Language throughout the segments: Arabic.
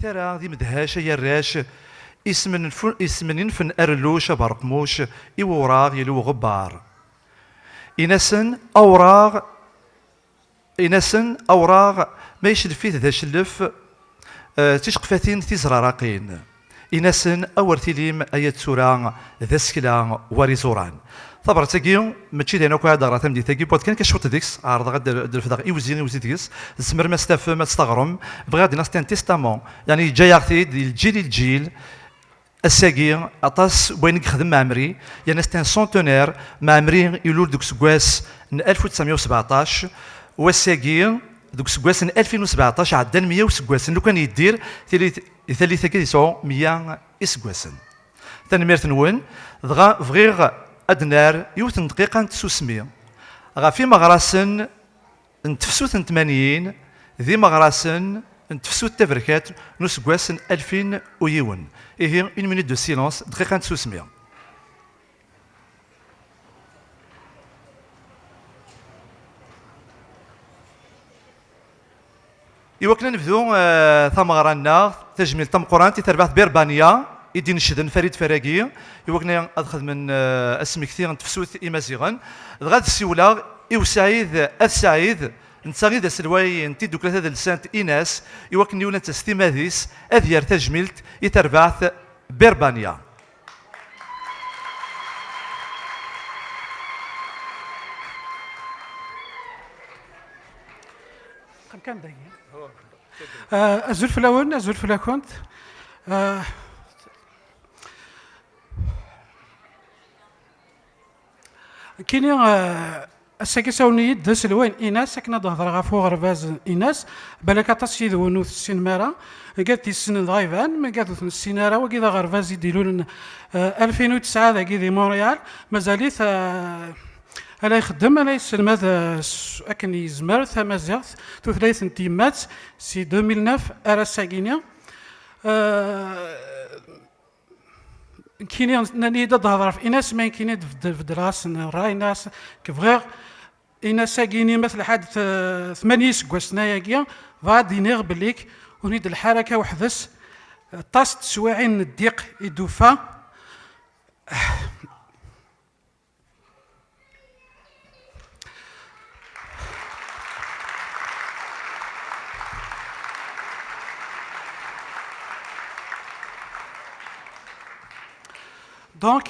ترى دي مدهاش يا الراش اسمن فن أرلوش برقموش إوراغ يلو غبار إنسن أوراغ ما يشد فيه ذا شلف تشقفاتين تيزراراقين إنسن أور تيليم أيات سوران ذا سكلا وريزوران طبعا تاكي ماشي دينا كو هذا راه تمدي تاكي بود كان كشوط ديكس عرض غد الفداغ يوزي ديكس الزمر ما استفهم ما تستغرم بغا غادي ناس تان تيستامون يعني جاي اختي ديال الجيل للجيل الساقي اطاس وين يخدم مع عمري يعني ستان سونتونير مع عمري يولول دوك سكواس 1917 والساقي دوك سكواس 2017 عدى 100 سكواس لو كان يدير ثالثه كي يسعو 100 سكواس تنميرت نون دغا فغيغ أدنار يوثن دقيقة تسوسمي غافي مغراسن نتفسوث 80 ذي مغراسن نتفسوث تفركات نسقواسن 2000 ويون إيه اون مينيت دو سيلونس دقيقة تسوسمي يوكنا نبدو ثمغرانا تجميل تم قران تتربح بيربانيا يدين الشدن فريد فراقي يوكنا أدخل من اسم كثير نتفسوث إمازيغان غاد السيولة إو سعيد السعيد نتساغيد السلواي نتي دوك ثلاثة لسانت إناس يوكن يولا تستيماذيس أذيار تجميلت يتربعث بيربانيا كم دقيقة أزول فلاون أزول فلا كنت كيني الساكساونية داس الوين إناس كنا ظهر غافو غرفاز إناس بالك تصيد ونوث السينمارا قالت السن ضايفان ما قالت السينارا وكذا غرفاز يديرون 2009 ذاك دي مونريال مازاليت ألا يخدم ألا يسلم هذا أكن يزمر ثمازيغ ثلاث تيمات سي 2009 أرا ساكينيا كيني ناني تهضر في إناس ما كيني في دراس راي ناس كفغير إناس ساكيني مثل حد 8 سكواسنا ياكيا غادي نيغ بليك ونيد الحركة وحدث طاس تسواعين الضيق يدوفا دونك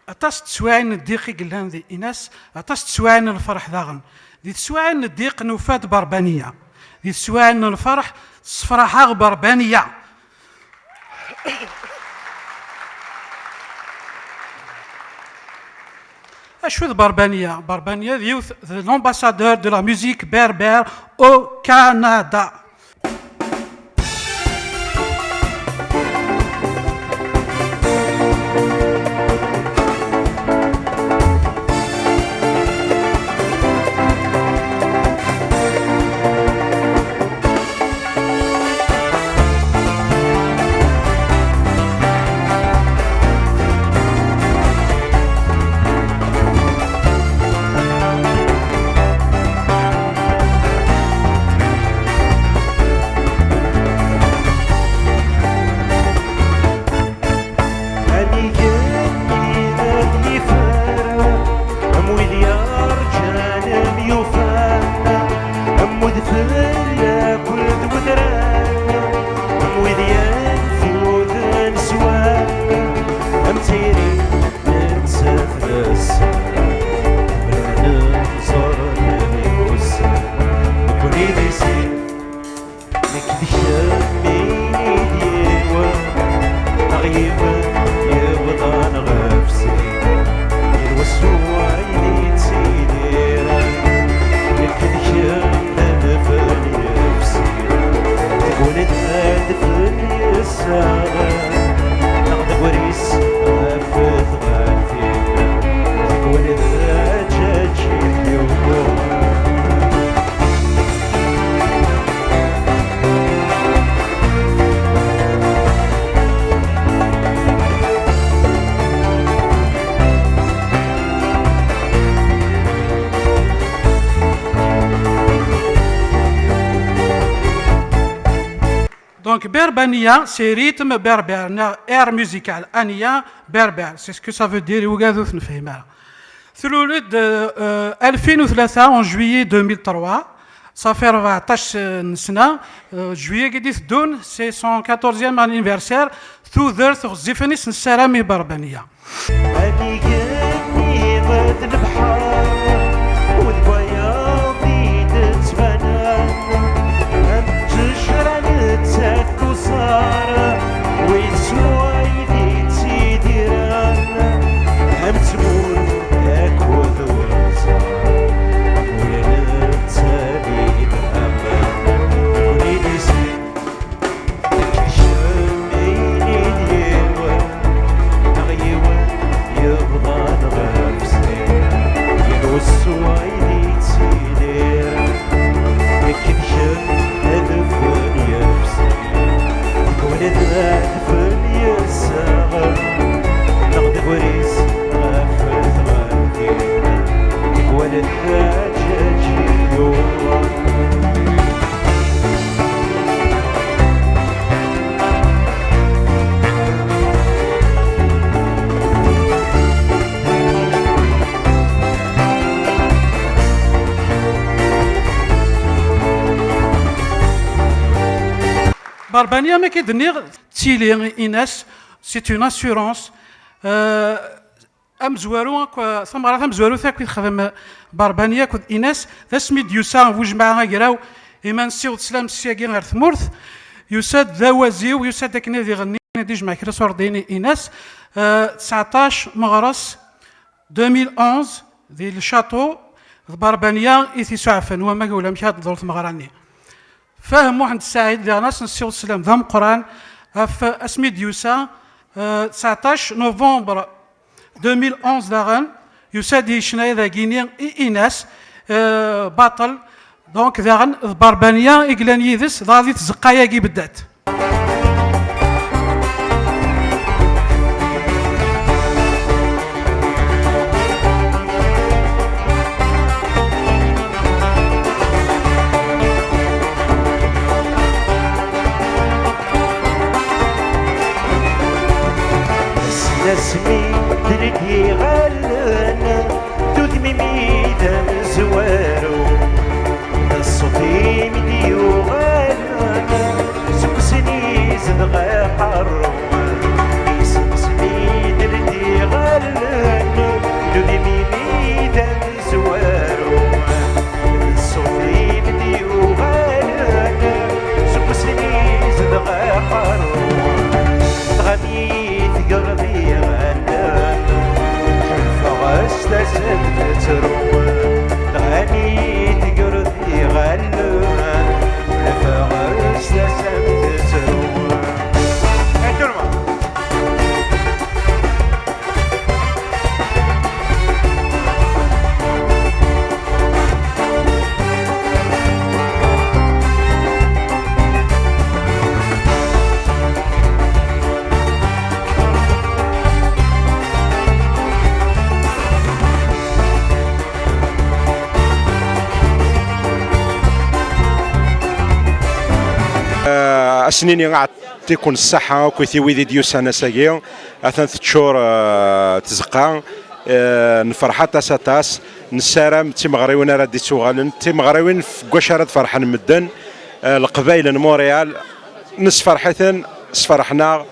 أتاس تسواعين الضيق قلنا ذي إناس أتاس تسواعين الفرح ذاغن ذي تسواعين الضيق نوفات بربانية ذي تسواعين الفرح صفرحة بربانية أشو بربانية بربانية ذي l'ambassadeur de la musique berbère au Canada. Donc Berbania, c'est rythme berbère, air musical. Ania, berbère, c'est ce que ça veut dire. وقاعدوا نفهمها. ثلولد 2003 en juillet 2003. Ça fait 14 سنة. Juillet قاعد يدون c'est son 14e anniversaire. ثوذر ثغزفنيس نسرامي بربانية. أني قلبي غد البحر وذبياضي تتبنى تشرى نتاك وصار ويتسوايدي تيديران هم تمون ياك وذوزار ولا نتابي بأمان وليدي سين شميني ديوان نغيوان يبغى نغفزي ينوسوايدي تيديران لكن شم هدف يفسي ولد هدف يساغر نغدق وريس غفت غدينا ولد هاجاجي يوم Barbania, mais qui denir Tili Inès, c'est une assurance. أمزوارو ثم راه أمزوارو ثاك يخدم بربانيا كود إناس تسميد يوسا وج معها قراو إيمان سيو تسلام سياقي غير ثمورث يساد ذا وزيو يساد داك نادي غني نادي جمع كرا صور ديني إناس 19 مغرس 2011 ذي الشاطو بربانيا إثي سعفن وما قولا مشات دولت مغراني فهم واحد السعيد ديال ناس نسيو السلام ذا قران في اسميد يوسا 19 نوفمبر 2011 داغن يسادي شنايا ذا غينيا إيناس باطل دونك داغن بربانيا إقلان يدس غادي تزقايا كي بدات نسمي تردي غلنا تدمي ميدان زوارو الصوتي مديو غلنا سكسني زد غحرو نسمي تردي غلنا تدمي ميدان زوارو الصوتي مديو غلنا سكسني زد غحرو غني قلبي غنان فغستسد تروان غني قلبي غنان فغستسد تروان احترمه أسنيني قاعد تكون الصحة كويثي ويدي ديو سنة ساقي أثناء تشور تزقا نفرحة تاس نسارم تيمغريوين راه تيغالن تيمغريوين في قشرة فرحان مدن القبائل موريال نص فرحتن فرحنا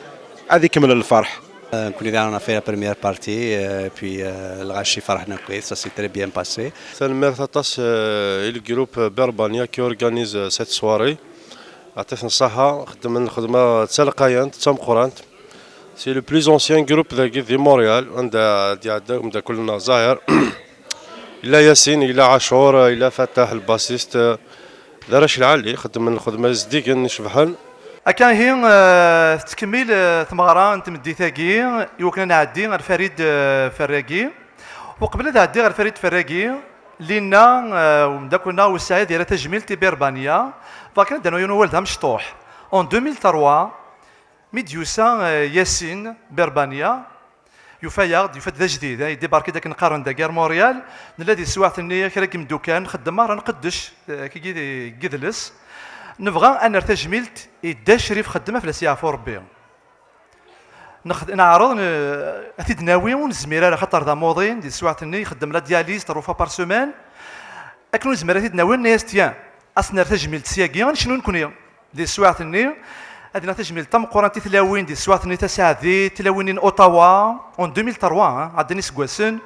هذيك من الفرح. On a fait la première partie, puis le Rachi Farhna Kouet, ça s'est très bien passé. C'est le groupe Berbania qui organise cette soirée. عطيتنا الصحة خدمنا الخدمة تسلقايان تم قرانت سي لو بلوز أونسيان جروب دي مونريال عندها عندها كلنا زاهر إلا ياسين إلا عاشور إلا فتاح الباسيست دراش العالي خدمنا الخدمة زديك نشبحن أكان هي تكمل ثمغرة أنت مدي ثاقي يوكنا نعدي غير فريد فراقي وقبل نعدي غير فريد فراقي لينا ومداكونا والسعيد ديال تجميل تبربانيا فكان دانو يونو ولدها مشطوح اون 2003 ميديوسا ياسين بربانيا يفايغ يفات ذا جديد يديباركي داك نقارن دا كار موريال الذي سواعتني كرا كيم دوكان خدم راه نقدش كي كيدلس نبغى أن تجميلت يدا شريف خدمة في الأسياء فور ربي نعرض أتيد ناوي ونزمير على خاطر ذا موضين دي سواعتني يخدم لا دياليز تروفا بار سومان أكنو نزمير أتيد ناوي نيستيان أصنع تجميلت سياقيا شنو نكون دي سواعتني هذه تجميل تم قرانتي تلاوين دي سواعتني تساعدي تلاوين أوتاوا اون 2003 عندني سكواسن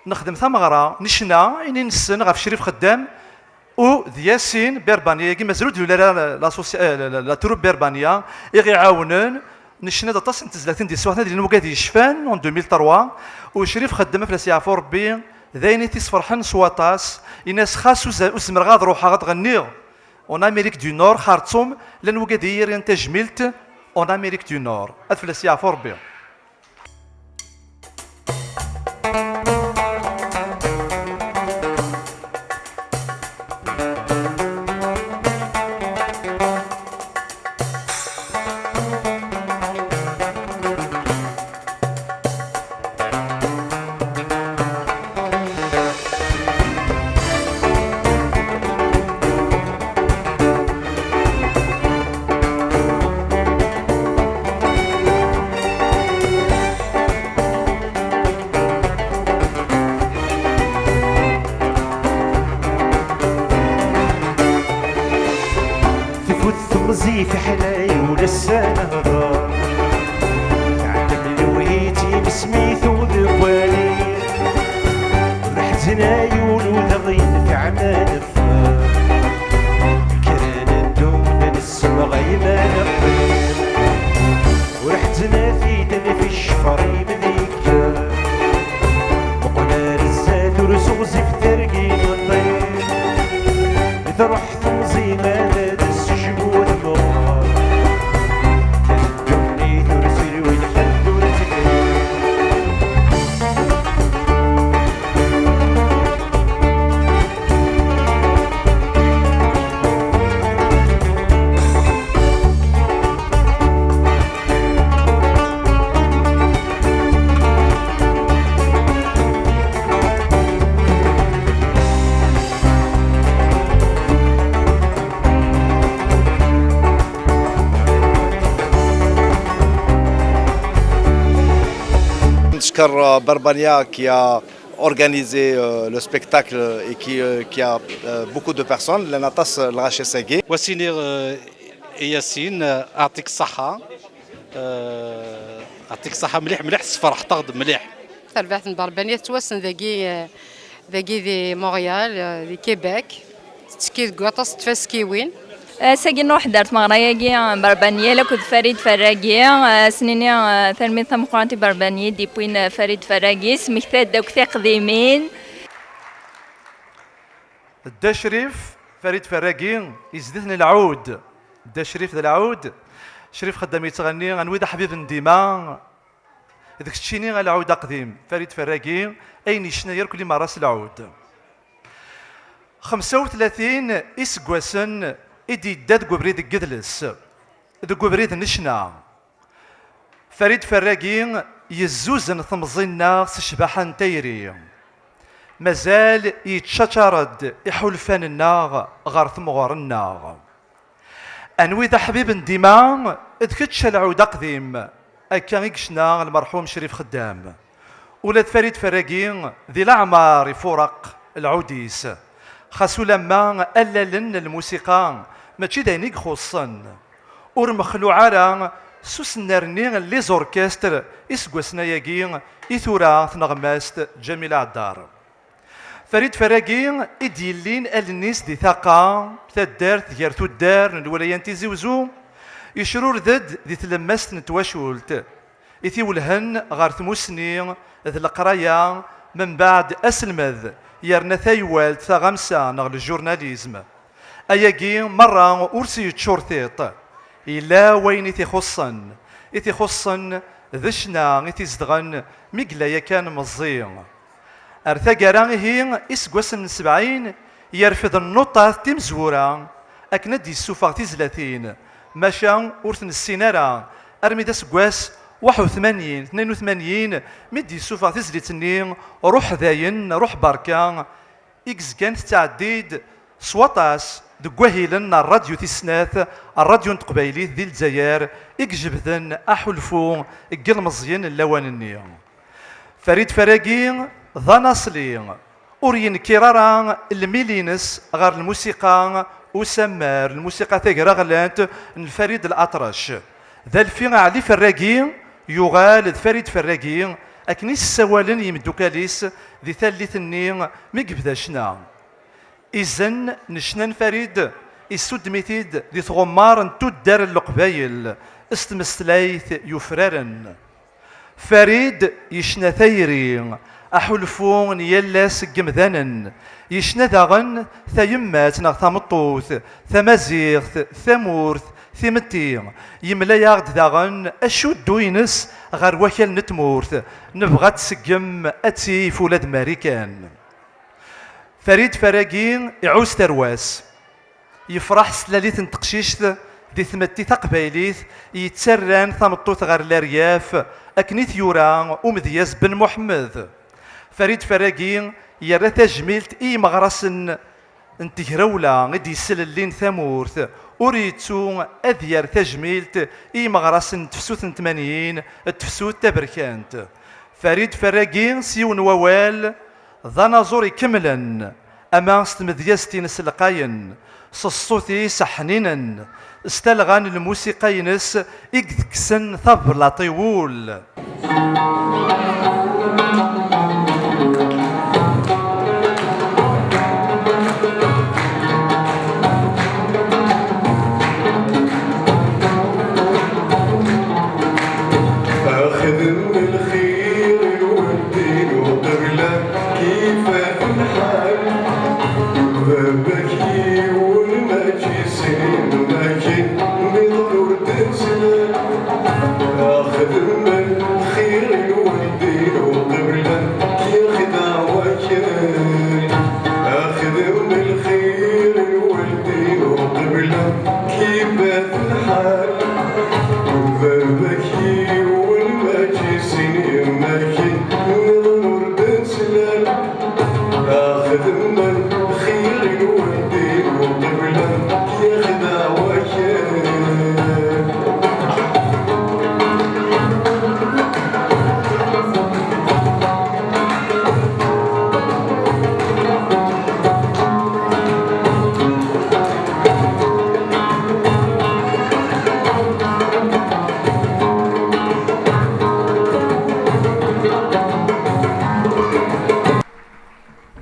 نخدم ثمغرة نشنا إني نسن غاف شريف خدام و دياسين بيربانيا كيما زرود ولا لا تروب بيربانيا يعاونن نشنا دا تصن تزلاتين دي سواحنا ديال المقاد يشفان اون 2003 وشريف خدامه في الاسيا فور بي ذاين تيصفرحن سواطاس الناس خاص وزمر غاد روحها غتغني اون امريك دو نور خارطوم لان وقاد يرين تجميلت اون امريك دو نور في الاسيا فور بي في حناي ولسان هضار تعلم لويتي بسميث وذبالي رحت نايول وذغين في عمان فار كران الدون نسم غيمان الطير ورحت نافيدن في الشفري بذيك وقنا رزات ورسوزي في ترقين والطير إذا رحت مزيمان نشكر بربانيا qui a organisé le spectacle et qui a beaucoup de personnes لأن طاس الغاشي ساقي وسينير ياسين أعطيك الصحة أعطيك الصحة مليح مليح السفر تغضب مليح تربحت من بربانيا توسن ذاكي دي مونريال دي كيباك تسكي كواطاس تفاسكيوين ساقي نروح دارت مغرياكي بربانية لكود فريد فراقي سنيني ثلميذ ثمقرانتي بربانية دي بوين فريد فراقي سمكتات دوك قديمين دا شريف فريد فراقي يزدثني العود دا شريف ذا العود شريف خدام يتغني غنويدا حبيب ديما ذاك الشيني العود قديم فريد فراقي اين شناير كل ما راس العود 35 اسكواسن إدي داد قبريد قدلس دو قبريد نشنا فريد فراقي يزوزن ثمزينا سشباحان تيري مازال يتشاترد يحولفان الناغ غار ثمغار الناغ أنوي ذا حبيب ديما إذكتش العود قديم أكا يكشنا المرحوم شريف خدام ولاد فريد فراقي ذي الأعمار يفورق العوديس خاصو لما أللن الموسيقى ماشي داينيك خصن اور مخلوعة سوسنرني لي زوركستر اسكوسنا ياكي إثورا ثنغماست جميلة عدار فريد فراقي إديلين النيس دي ثقة تدار ثيارتو الدار الولايان تيزيوزو يشرور ذد دي تلمست نتواشولت إثي ولهن غار ثموسني ذي القرايا من بعد أسلمذ يرنا ثايوالت ثغمسة نغل الجورناليزم أياكي مرة أرسي تشورتيط إلا وين إتي ذشنا إتي زدغن مقلا كان مزيان أرثاقرا هي إسقوسن 70 يرفض النطة تمزورة أكنا دي السوفاغ تزلاتين ماشا أرثن السينارة أرمي دا سقواس 81 82 مدي السوفاغ تزليتني روح ذاين روح بركان إكس كانت تعديد سواطاس دقوهيلن الراديو تيسناث الراديو نتقبايلي ذي الجزائر إكجبذن أحلفو إقل مزيان اللوان النية فريد فراقي ظنا صلي أورين كيرارا الميلينس غير الموسيقى وسمار الموسيقى تاقرا غلانت الفريد الأطرش ذا الفين علي فراقي يغال فريد فراقي أكنيس السوالن يمدوكاليس ذي ثالث النين مقبداشنا إذن نشنان فريد السود ميتيد ذي ثغمار نتو الدار اللقبايل استمسلايث يفرارن فريد يشنا ثيري أحلفون يلاس قمذانا يشنا داغن ثيمات نغ ثمطوث ثمازيغث ثمورث ثمتي يملا ياغد داغن أشو دوينس غير وكال نتمورث نبغى تسقم أتي فولاد ماريكان فريد فراقي يعوز ترواس يفرح سلاليث نتقشيشت دي ثمتي تقبايليث يتسران ثمطوث غير الارياف أكنيث يورا ومذياز بن محمد فريد فراقي يرى تجميلت اي مغرس انتهرولا غدي يسللين ثمورث وريتو اذير تجميلت اي مغرس تفسوت 80 تفسوت تبركانت فريد فراقي سيون ووال ظنازوري كملا اما ستمذياستين سلقاين صصوتي سحنينا استلغان الموسيقى ينس إكسن ثبلا طيول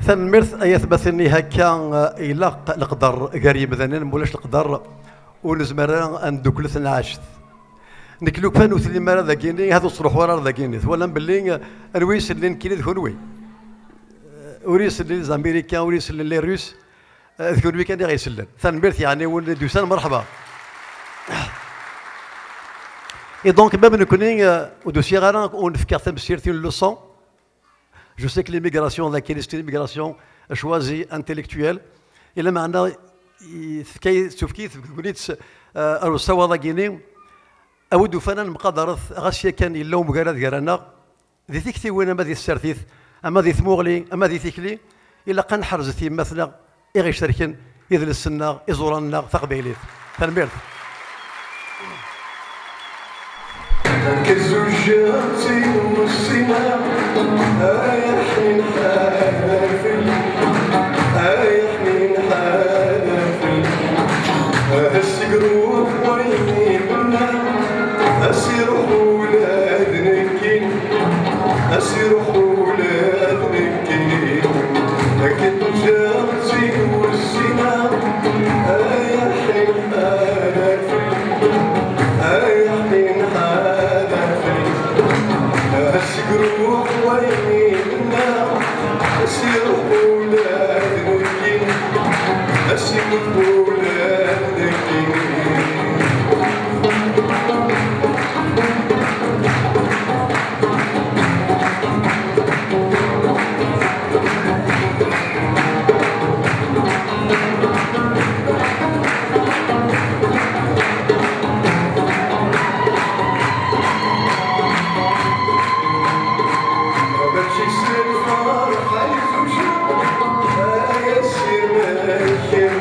ثمرت أيثبتني هكا إلا القدر قريب ذنين مولاش القدر ونزمر أن دوكلثنا عاشت نكلو كانوا ثلي مرة ذاكيني هذا صروح ورا ذاكيني ولا بلين أرويس اللي نكيني ذكونوي وريس اللي أمريكا وريس اللي روس ذكونوي كان يغيسلن ثمرت يعني ولدوسان مرحبا Et donc, même nous connaissons au dossier Rana, on fait carte une leçon. Je sais que l'immigration, c'est une immigration choisie, intellectuelle. Et là, maintenant, سوف كيف قلت السوا ضاقيني أود فنان مقدرة غاسيا كان يلوم قراد قرانا ذي ثيكتي وين أما ذي السرثيث أما ذي ثموغلي أما ذي ثيكلي إلا قن حرزتي مثلا إغي شركن إذن السنة إزورانا ثقبيليث تنبيرت كزوجاتي والسماء يا حنين حنافل يا حنين حنافل السقروح ويني منا أسيروح ولاد نكين أسيروح ولاد نكين كزوجاتي والسماء يا حنين حنافل يا حنين حنافل السقروح ويني منا أسيروح ولاد نكين أسيروح ولاد نكين Yeah.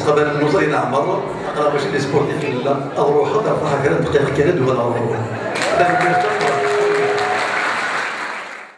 تقبل النظرين عمر اقرا باش لي سبورتيف لا اروح هكذا دقيقه كذا ولا اروح